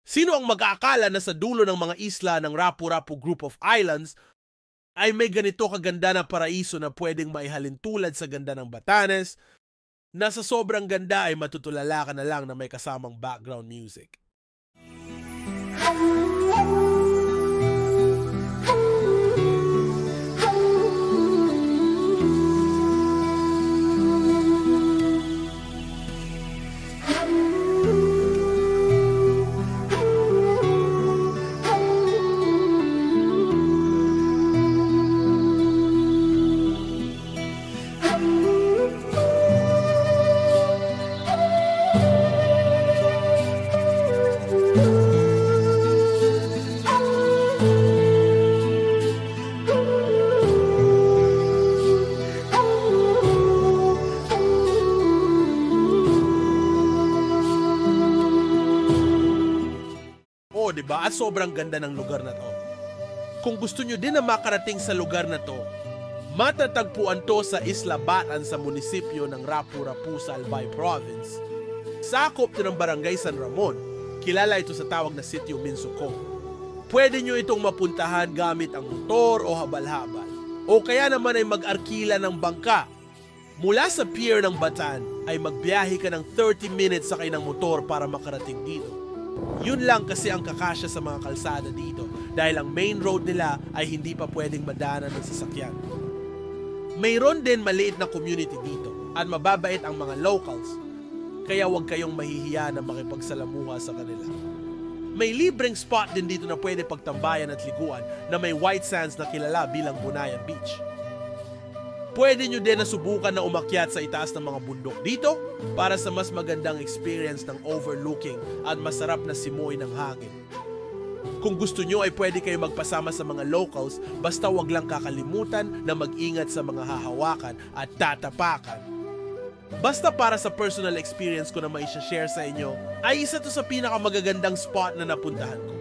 Sino ang mag-aakala na sa dulo ng mga isla ng Rapu-Rapu Group of Islands ay may ganito kaganda na paraiso na pwedeng maihalin tulad sa ganda ng Batanes, na sa sobrang ganda ay matutulala ka na lang na may kasamang background music. Diba? At sobrang ganda ng lugar na to. Kung gusto nyo din na makarating sa lugar na to, matatagpuan to sa Isla Batan sa munisipyo ng Rapu-Rapu sa Albay Province. Sakop to ng Barangay San Ramon. Kilala ito sa tawag na Sitio Minsuko. Pwede nyo itong mapuntahan gamit ang motor o habal-habal. O kaya naman ay mag-arkila ng bangka. Mula sa pier ng Batan ay magbiyahe ka ng 30 minutes sakay ng motor para makarating dito. Yun lang kasi ang kakasya sa mga kalsada dito dahil ang main road nila ay hindi pa pwedeng madaanan ng sasakyan. Mayroon din maliit na community dito at mababait ang mga locals, kaya huwag kayong mahihiya na makipagsalamuha sa kanila. May libreng spot din dito na pwede pagtambayan at liguan na may white sands na kilala bilang Bunayan Beach. Pwede nyo din na subukan na umakyat sa itaas ng mga bundok dito para sa mas magandang experience ng overlooking at masarap na simoy ng hangin. Kung gusto nyo ay pwede kayo magpasama sa mga locals basta wag lang kakalimutan na mag-ingat sa mga hahawakan at tatapakan. Basta para sa personal experience ko na maishashare sa inyo, ay isa to sa pinakamagagandang spot na napuntahan ko.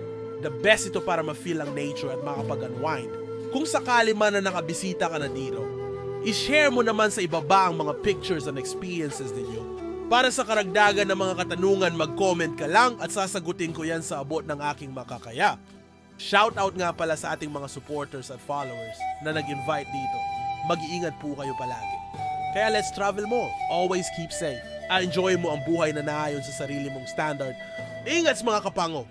The best ito para ma-feel ang nature at makapag-unwind. Kung sakali man na nakabisita ka na dito, i-share mo naman sa ibaba ang mga pictures and experiences ninyo. Para sa karagdagan ng mga katanungan, mag-comment ka lang at sasagutin ko yan sa abot ng aking makakaya. Shoutout nga pala sa ating mga supporters at followers na nag-invite dito. Mag-iingat po kayo palagi. Kaya let's travel more. Always keep safe. Enjoy mo ang buhay na naayon sa sarili mong standard. Ingat mga kapango!